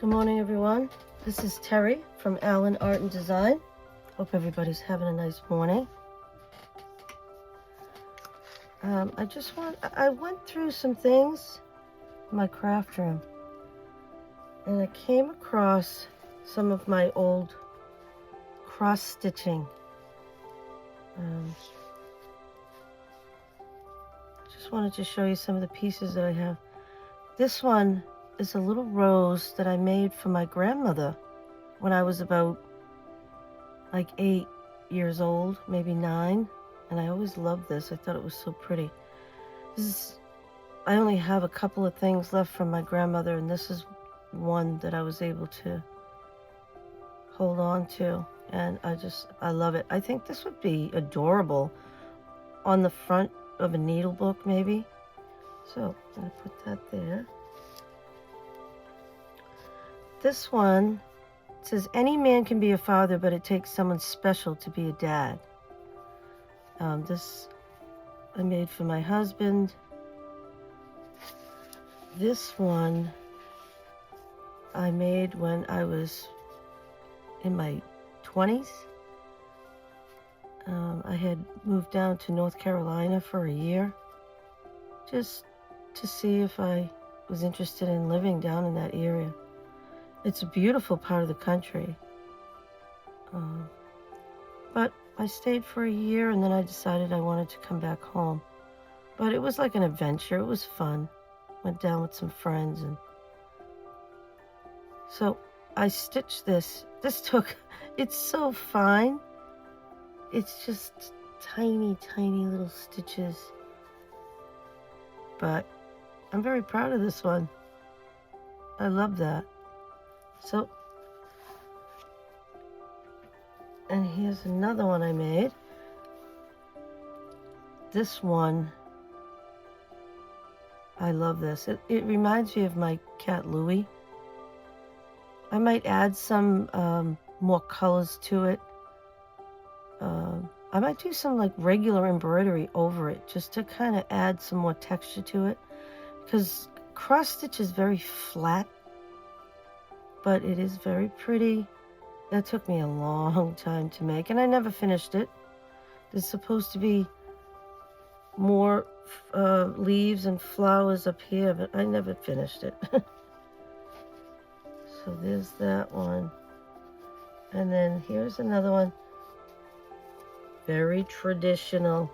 Good morning, everyone. This is Terry from Allen Art and Design. Hope everybody's having a nice morning. I went through some things in my craft room, and I came across some of my old cross stitching. Just wanted to show you some of the pieces that I have. This one is a little rose that I made for my grandmother when I was about like 8 years old, maybe 9, and I always loved this. I thought it was so pretty. I only have a couple of things left from my grandmother, and this is one that I was able to hold on to, and I love it. I think this would be adorable on the front of a needle book, maybe. So I'm going to put that there. This one says, any man can be a father, but it takes someone special to be a dad. This I made for my husband. This one I made when I was in my 20s. I had moved down to North Carolina for a year just to see if I was interested in living down in that area. It's a beautiful part of the country. But I stayed for a year, and then I decided I wanted to come back home. But it was like an adventure. It was fun. Went down with some friends, and so I stitched this. It's so fine. It's just tiny, tiny little stitches. But I'm very proud of this one. I love that. So, and here's another one I made. This one, I love this. It reminds me of my cat Louie. I might add some more colors to it. I might do some like regular embroidery over it just to kind of add some more texture to it, because cross stitch is very flat, but it is very pretty. That took me a long time to make, and I never finished it. There's supposed to be more leaves and flowers up here, but I never finished it. So there's that one. And then here's another one. Very traditional.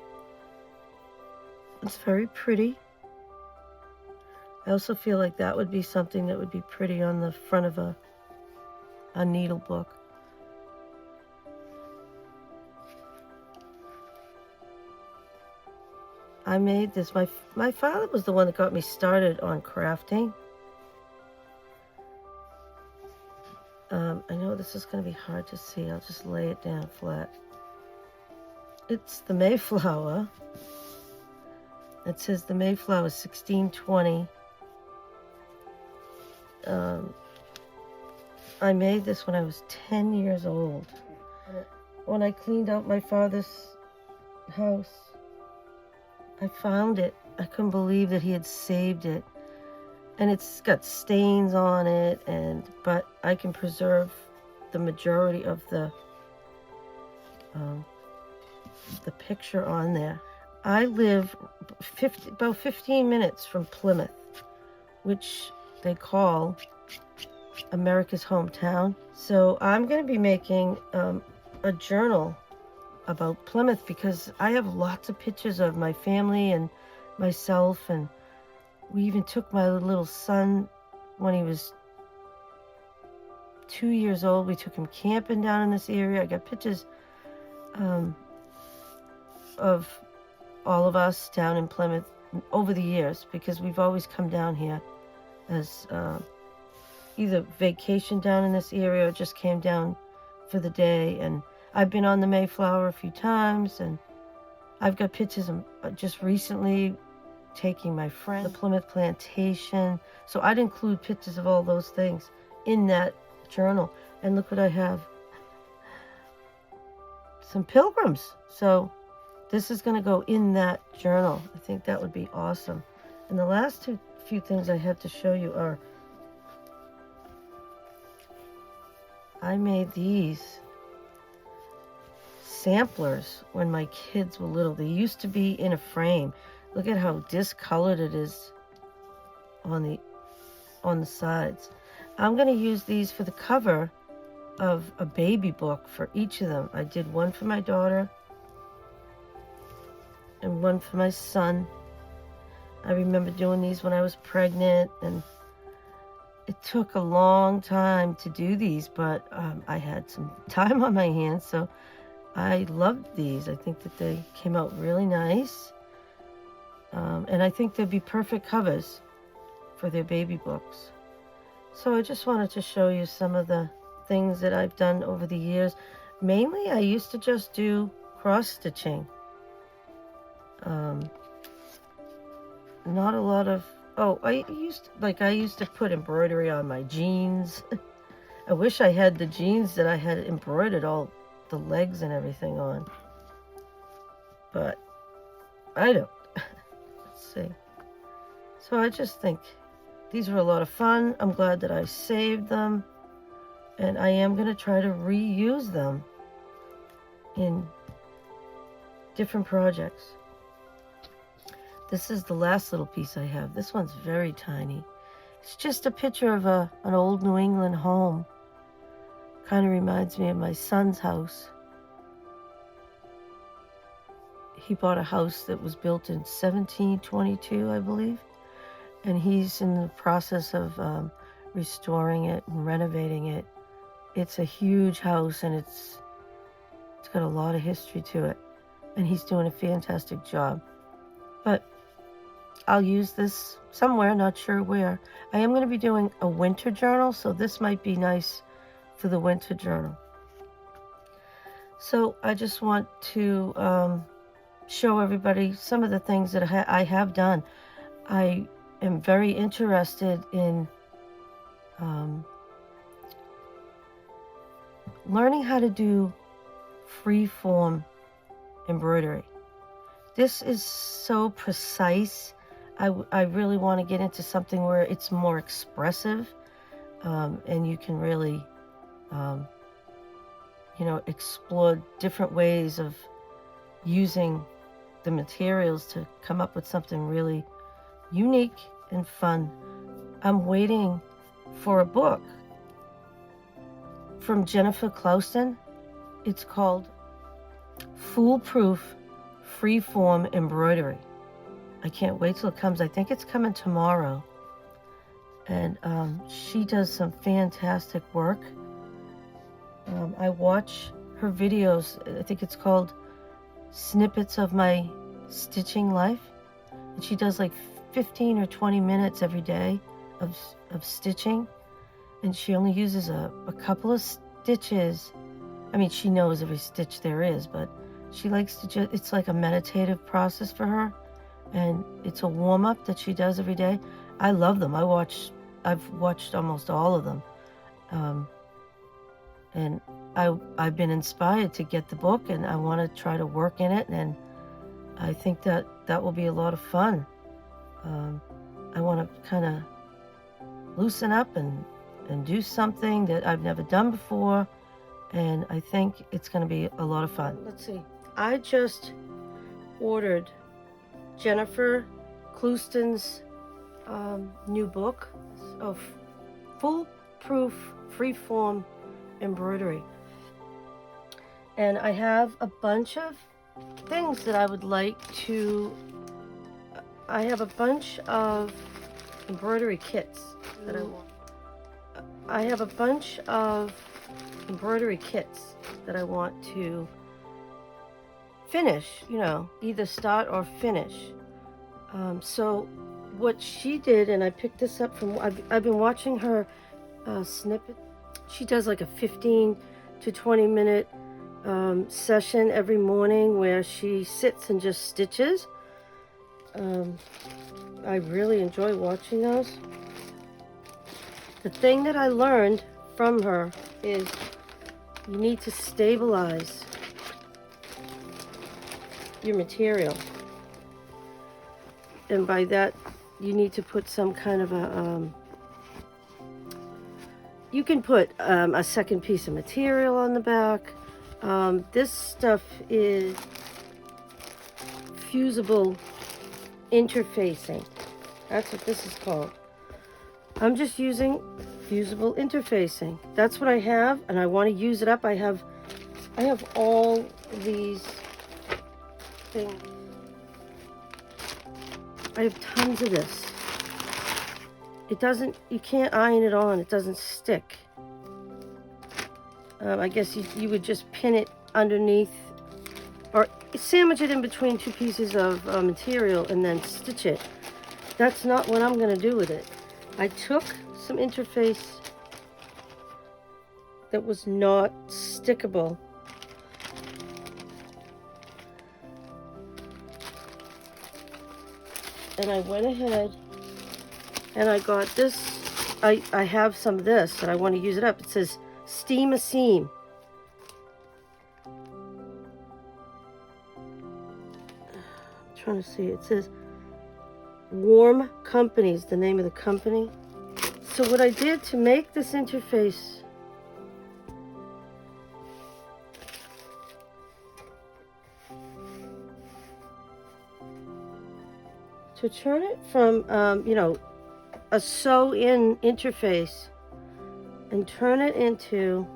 It's very pretty. I also feel like that would be something that would be pretty on the front of a needle book. I made this. My father was the one that got me started on crafting. I know this is going to be hard to see. I'll just lay it down flat. It's the Mayflower. It says the Mayflower 1620. I made this when I was 10 years old. When I cleaned out my father's house, I found it. I couldn't believe that he had saved it. And it's got stains on it, but I can preserve the majority of the picture on there. I live about 15 minutes from Plymouth, which they call America's hometown. So I'm going to be making a journal about Plymouth, because I have lots of pictures of my family and myself, and we even took my little son when he was 2 years old. We took him camping down in this area. I got pictures of all of us down in Plymouth over the years, because we've always come down here as either vacation down in this area or just came down for the day. And I've been on the Mayflower a few times, and I've got pictures of just recently taking my friend the Plymouth plantation. So I'd include pictures of all those things in that journal. And look what I have. Some pilgrims. So this is going to go in that journal. I think that would be awesome. And the last few things I have to show you are I made these samplers when my kids were little. They used to be in a frame. Look at how discolored it is on the sides. I'm going to use these for the cover of a baby book for each of them. I did one for my daughter and one for my son. I remember doing these when I was pregnant, and it took a long time to do these, but I had some time on my hands, so I loved these. I think that they came out really nice, and I think they'd be perfect covers for their baby books. So I just wanted to show you some of the things that I've done over the years. Mainly, I used to just do cross-stitching. Not a lot of... Oh, I used to put embroidery on my jeans. I wish I had the jeans that I had embroidered all the legs and everything on. But I don't. Let's see. So I just think these were a lot of fun. I'm glad that I saved them. And I am going to try to reuse them in different projects. This is the last little piece I have. This one's very tiny. It's just a picture of an old New England home. Kind of reminds me of my son's house. He bought a house that was built in 1722, I believe. And he's in the process of restoring it and renovating it. It's a huge house, and it's got a lot of history to it. And he's doing a fantastic job. But I'll use this somewhere, not sure where. I am going to be doing a winter journal, so this might be nice for the winter journal. So I just want to show everybody some of the things that I have done. I am very interested in learning how to do freeform embroidery. This is so precise. I really want to get into something where it's more expressive, and you can really, explore different ways of using the materials to come up with something really unique and fun. I'm waiting for a book from Jennifer Clouston. It's called Foolproof Freeform Embroidery. I can't wait till it comes. I think it's coming tomorrow. And she does some fantastic work. I watch her videos. I think it's called Snippets of My Stitching Life. And she does like 15 or 20 minutes every day of stitching. And she only uses a couple of stitches. I mean, she knows every stitch there is, but she likes to it's like a meditative process for her. And it's a warm-up that she does every day. I love them. I've watched almost all of them. And I've been inspired to get the book, and I want to try to work in it, and I think that will be a lot of fun. I want to kind of loosen up and do something that I've never done before, and I think it's going to be a lot of fun. Let's see. I just ordered Jennifer Clouston's new book of Foolproof Freeform Embroidery. And I have a bunch of things that I would like to... I have a bunch of embroidery kits that I want. I have a bunch of embroidery kits that I want to finish, either start or finish. So what she did, and I picked this up from, I've been watching her snippet. She does like a 15 to 20 minute session every morning where she sits and just stitches. I really enjoy watching those. The thing that I learned from her is you need to stabilize your material, and by that you need to put some kind of You can put a second piece of material on the back. This stuff is fusible interfacing. That's what this is called. I'm just using fusible interfacing. That's what I have, and I want to use it up. I have all these things. I have tons of this. It doesn't, you can't iron it on, it doesn't stick. I guess you would just pin it underneath or sandwich it in between two pieces of material and then stitch it. That's not what I'm going to do with it. I took some interface that was not stickable. And I went ahead and I got this. I have some of this and I want to use it up. It says steam a seam. I'm trying to see. It says Warm Company is the name of the company. So what I did to make this interface, to turn it from, you know, a sew-in interface and turn it into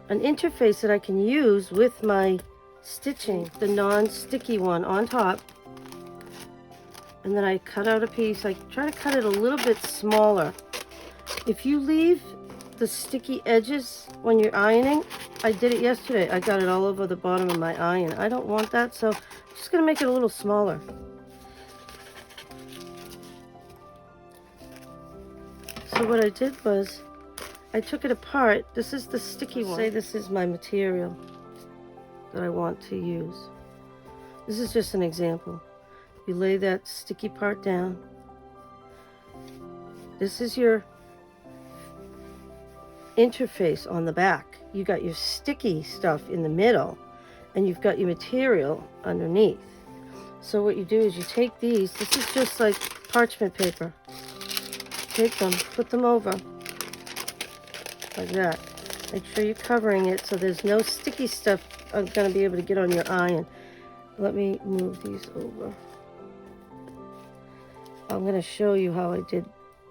an interface that I can use with my stitching, the non-sticky one on top. And then I cut out a piece. I try to cut it a little bit smaller. If you leave the sticky edges when you're ironing, I did it yesterday. I got it all over the bottom of my iron. I don't want that, so I'm just going to make it a little smaller. So what I did was, I took it apart. This is the sticky one. Say this is my material that I want to use. This is just an example. You lay that sticky part down. This is your interface on the back. You got your sticky stuff in the middle, and you've got your material underneath. So what you do is you take these. This is just like parchment paper. Take them, put them over like that. Make sure you're covering it so there's no sticky stuff going to be able to get on your iron. Let me move these over. I'm going to show you how I did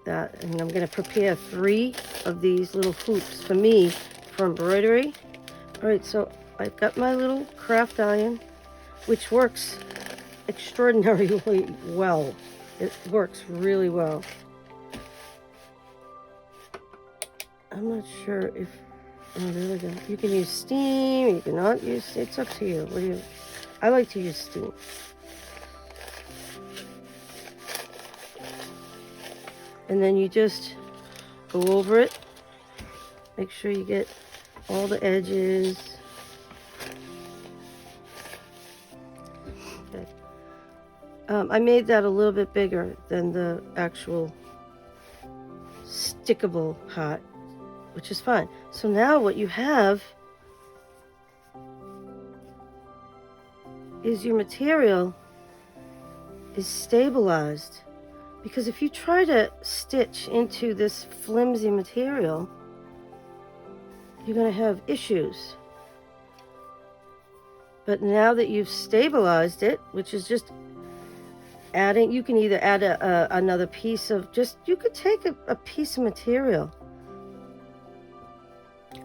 that, and I'm going to prepare 3 of these little hoops for me for embroidery. All right, so I've got my little craft iron, which works extraordinarily well. It works really well. I'm not sure if, oh, there we go. You can use steam, you cannot use, it's up to you. What do you, I like to use steam. And then you just go over it. Make sure you get all the edges. Okay. I made that a little bit bigger than the actual stickable part, which is fine. So now what you have is your material is stabilized. Because if you try to stitch into this flimsy material, you're going to have issues. But now that you've stabilized it, which is just adding, you can either add another piece of just, you could take a piece of material,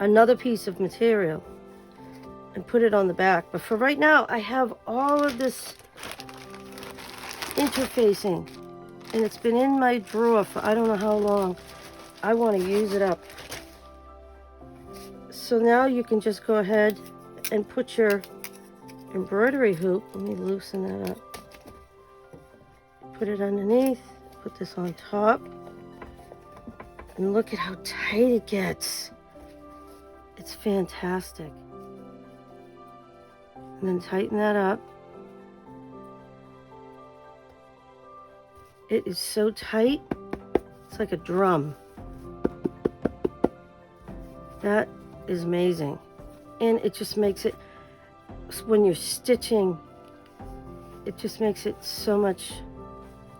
another piece of material, and put it on the back. But for right now, I have all of this interfacing. And it's been in my drawer for I don't know how long. I want to use it up. So now you can just go ahead and put your embroidery hoop. Let me loosen that up. Put it underneath. Put this on top. And look at how tight it gets. It's fantastic. And then tighten that up. It is so tight, it's like a drum. That is amazing. And it just makes it, when you're stitching, it just makes it so much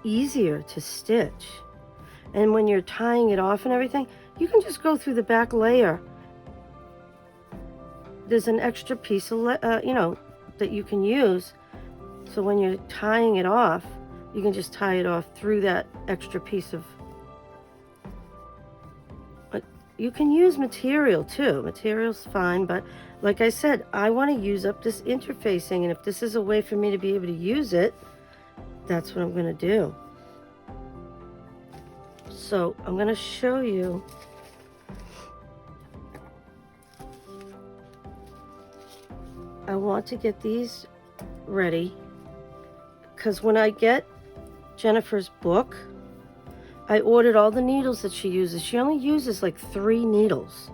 easier to stitch. And when you're tying it off and everything, you can just go through the back layer. There's an extra piece of, that you can use. So when you're tying it off, you can just tie it off through that extra piece of. But you can use material too. Material's fine, but like I said, I want to use up this interfacing, and if this is a way for me to be able to use it, that's what I'm going to do. So I'm going to show you. I want to get these ready because when I get Jennifer's book, I ordered all the needles that she uses. She only uses like 3 needles.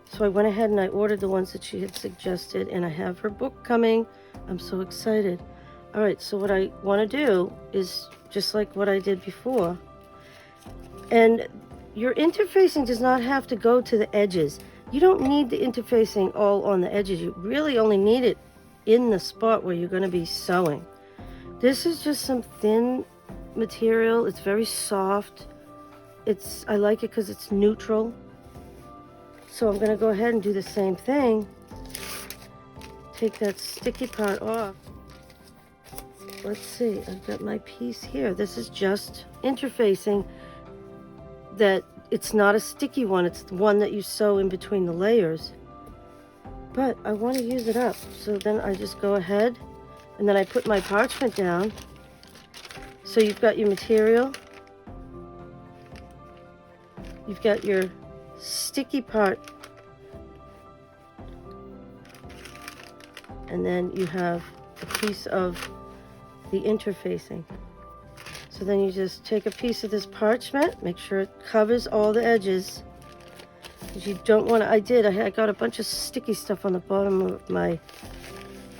So I went ahead and I ordered the ones that she had suggested, and I have her book coming. I'm so excited. All right, so what I want to do is just like what I did before. And your interfacing does not have to go to the edges. You don't need the interfacing all on the edges. You really only need it in the spot where you're going to be sewing. This is just some thin material. It's very soft. I like it because it's neutral. So I'm going to go ahead and do the same thing. Take that sticky part off. Let's see, I've got my piece here. This is just interfacing. That it's not a sticky one, it's the one that you sew in between the layers. But I want to use it up, so then I just go ahead and then I put my parchment down. So you've got your material, you've got your sticky part, and then you have a piece of the interfacing. So then you just take a piece of this parchment, make sure it covers all the edges. Because you don't want to, I got a bunch of sticky stuff on the bottom of my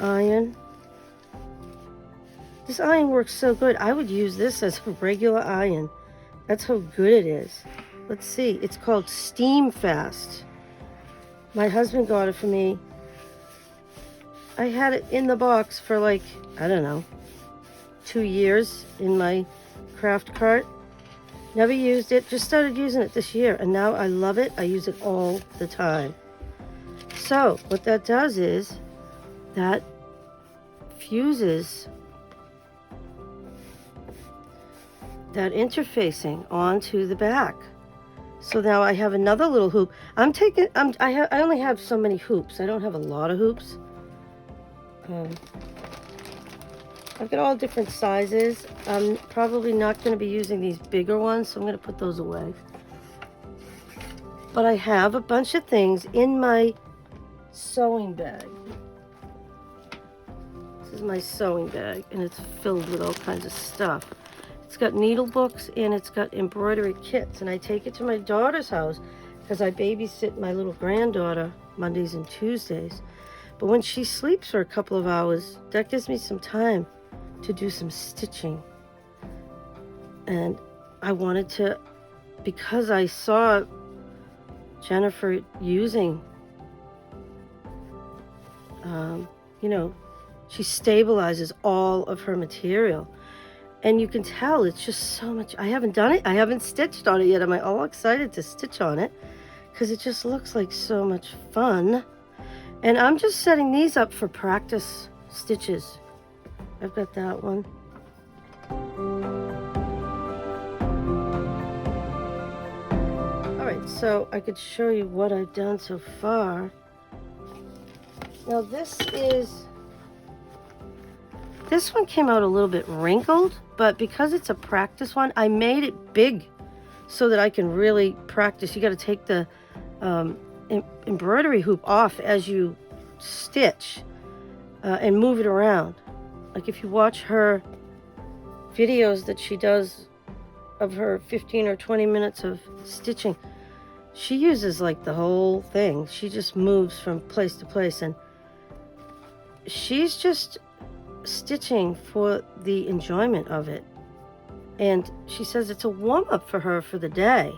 iron. This iron works so good. I would use this as a regular iron. That's how good it is. Let's see, it's called Steam Fast. My husband got it for me. I had it in the box for like, I don't know, 2 years in my craft cart. Never used it, just started using it this year, and now I love it. I use it all the time. So what that does is that fuses that interfacing onto the back. So now I have another little hoop. I only have so many hoops. I don't have a lot of hoops. I've got all different sizes. I'm probably not going to be using these bigger ones, so I'm going to put those away. But I have a bunch of things in my sewing bag. This is my sewing bag, and it's filled with all kinds of stuff. It's got needle books, and it's got embroidery kits, and I take it to my daughter's house because I babysit my little granddaughter Mondays and Tuesdays. But when she sleeps for a couple of hours, that gives me some time to do some stitching. And I wanted to, because I saw Jennifer using, she stabilizes all of her material. And you can tell it's just so much. I haven't done it. I haven't stitched on it yet. I'm all excited to stitch on it because it just looks like so much fun. And I'm just setting these up for practice stitches. I've got that one. All right, so I could show you what I've done so far. Now this one came out a little bit wrinkled, but because it's a practice one, I made it big so that I can really practice. You got to take the embroidery hoop off as you stitch and move it around. Like if you watch her videos that she does of her 15 or 20 minutes of stitching, she uses like the whole thing. She just moves from place to place, and she's just stitching for the enjoyment of it. And she says it's a warm-up for her for the day.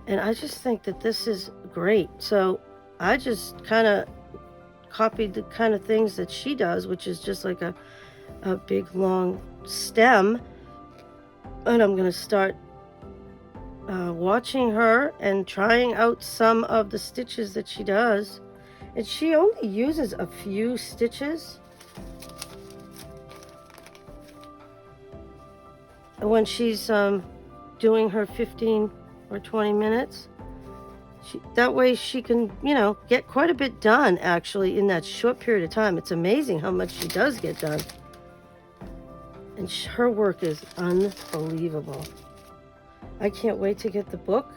And I just think that this is great. So I just kind of copied the kind of things that she does, which is just like a big long stem. And I'm going to start watching her and trying out some of the stitches that she does. And she only uses a few stitches. When she's doing her 15 or 20 minutes. That way she can, you know, get quite a bit done actually in that short period of time. It's amazing how much she does get done. And her work is unbelievable. I can't wait to get the book.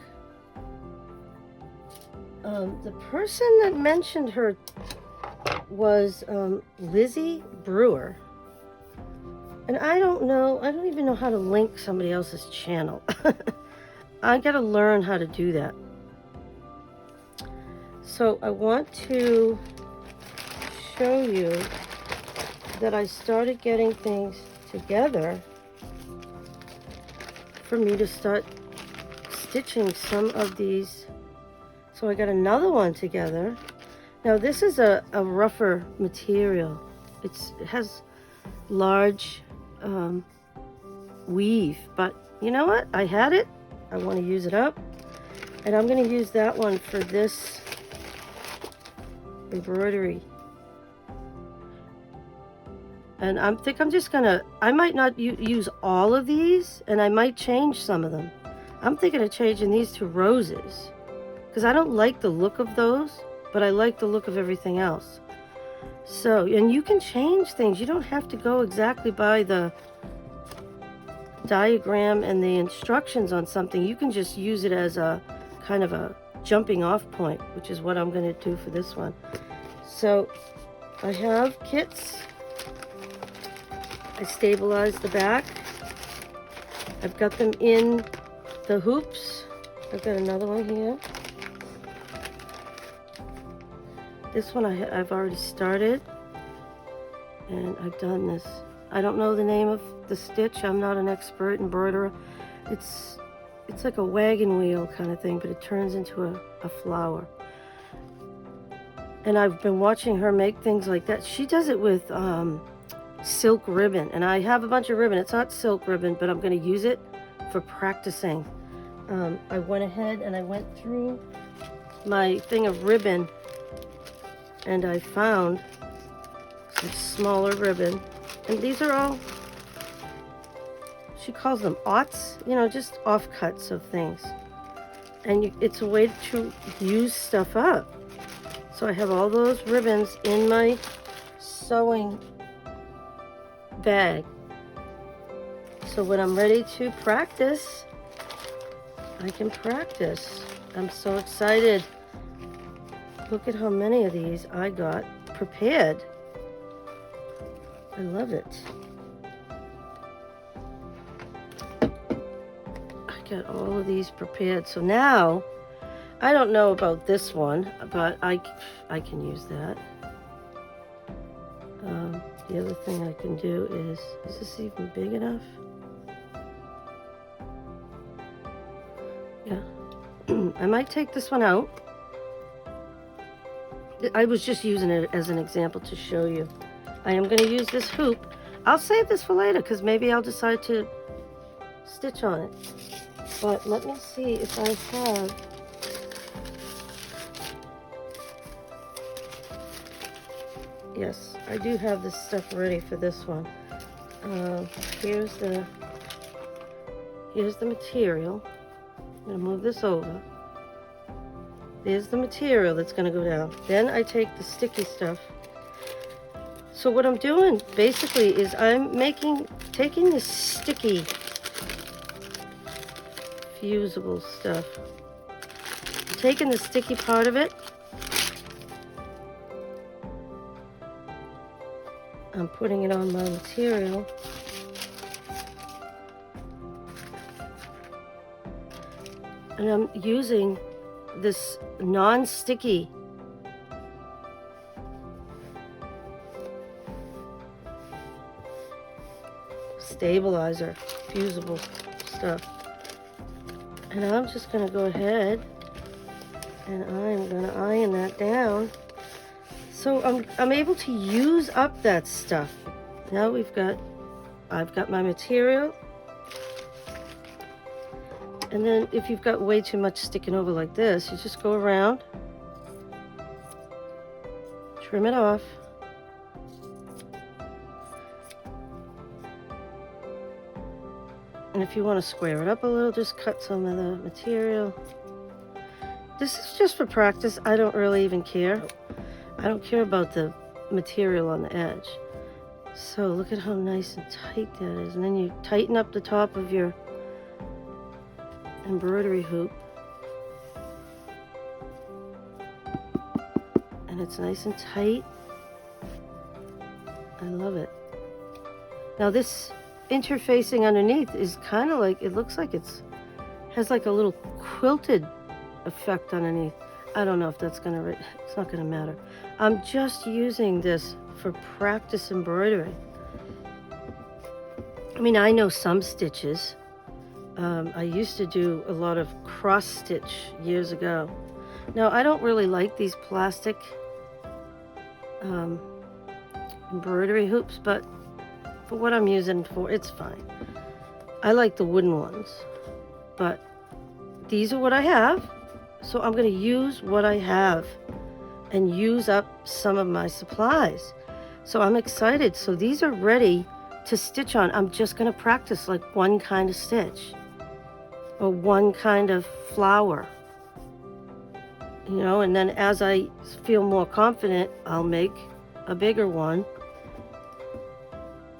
The person that mentioned her was Lizzie Brewer. And I don't even know how to link somebody else's channel. I gotta learn how to do that. So I want to show you that I started getting things together for me to start stitching some of these. So I got another one together. Now this is a rougher material. It has large weave, but you know what? I had it. I want to use it up. And I'm going to use that one for this embroidery. And I think I'm just gonna, I might not use all of these, and I might change some of them. I'm thinking of changing these to roses, because I don't like the look of those, but I like the look of everything else. So, and you can change things. You don't have to go exactly by the diagram and the instructions on something. You can just use it as a kind of a jumping off point, which is what I'm going to do for this one. So I have kits. I stabilized the back. I've got them in the hoops. I've got another one here. This one I've already started, and I've done this. I don't know the name of the stitch. I'm not an expert embroiderer. It's like a wagon wheel kind of thing, but it turns into a flower. And I've been watching her make things like that. She does it with silk ribbon, and I have a bunch of ribbon. It's not silk ribbon, but I'm going to use it for practicing. I went ahead and I went through my thing of ribbon, and I found some smaller ribbon, and these are all, she calls them aughts, you know, just offcuts of things. And it's a way to use stuff up. So I have all those ribbons in my sewing bag. So when I'm ready to practice, I can practice. I'm so excited. Look at how many of these I got prepared. I love it. I got all of these prepared. So now, I don't know about this one, but I can use that. The other thing I can do is this even big enough? Yeah. I might take this one out. I was just using it as an example to show you. I am going to use this hoop. I'll save this for later because maybe I'll decide to stitch on it. But let me see if I have... Yes, I do have this stuff ready for this one. Here's the material. I'm going to move this over. There's the material that's going to go down. Then I take the sticky stuff. So what I'm doing basically is I'm taking this sticky fusible stuff, taking the sticky part of it, I'm putting it on my material, and I'm using this non-sticky stabilizer, fusible stuff. And I'm just going to go ahead and I'm going to iron that down. So I'm able to use up that stuff. Now I've got my material. And then if you've got way too much sticking over like this, you just go around, trim it off. And if you want to square it up a little, just cut some of the material. This is just for practice. I don't really even care. I don't care about the material on the edge. So look at how nice and tight that is. And then you tighten up the top of your embroidery hoop. And it's nice and tight. I love it. Now this interfacing underneath is kind of like, it looks like has like a little quilted effect underneath. I don't know if that's gonna, it's not gonna matter. I'm just using this for practice embroidery. I mean, I know some stitches. I used to do a lot of cross stitch years ago. Now, I don't really like these plastic embroidery hoops, but for what I'm using for, it's fine. I like the wooden ones, but these are what I have. So I'm going to use what I have and use up some of my supplies. So I'm excited. So these are ready to stitch on. I'm just going to practice like one kind of stitch or one kind of flower, you know, and then as I feel more confident, I'll make a bigger one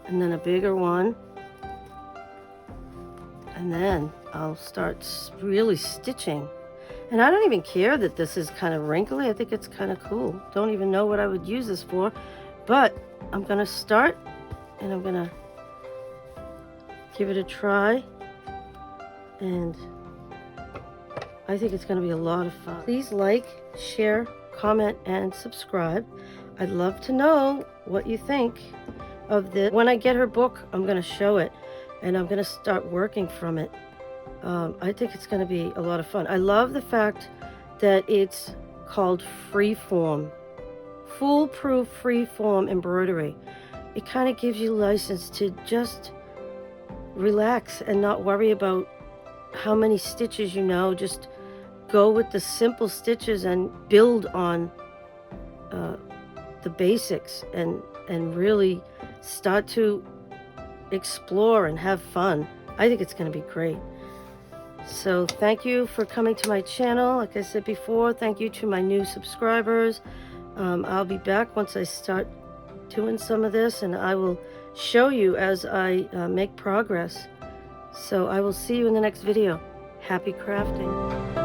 and then a bigger one. And then I'll start really stitching. And I don't even care that this is kind of wrinkly. I think it's kind of cool. Don't even know what I would use this for. But I'm going to start and I'm going to give it a try. And I think it's going to be a lot of fun. Please like, share, comment, and subscribe. I'd love to know what you think of this. When I get her book, I'm going to show it. And I'm going to start working from it. I think it's going to be a lot of fun. I love the fact that it's called Freeform, Foolproof Freeform Embroidery. It kind of gives you license to just relax and not worry about how many stitches you know. Just go with the simple stitches and build on the basics and really start to explore and have fun. I think it's going to be great. So thank you for coming to my channel. Like I said before, thank you to my new subscribers. I'll be back once I start doing some of this, and I will show you as I make progress. So I will see you in the next video. Happy crafting.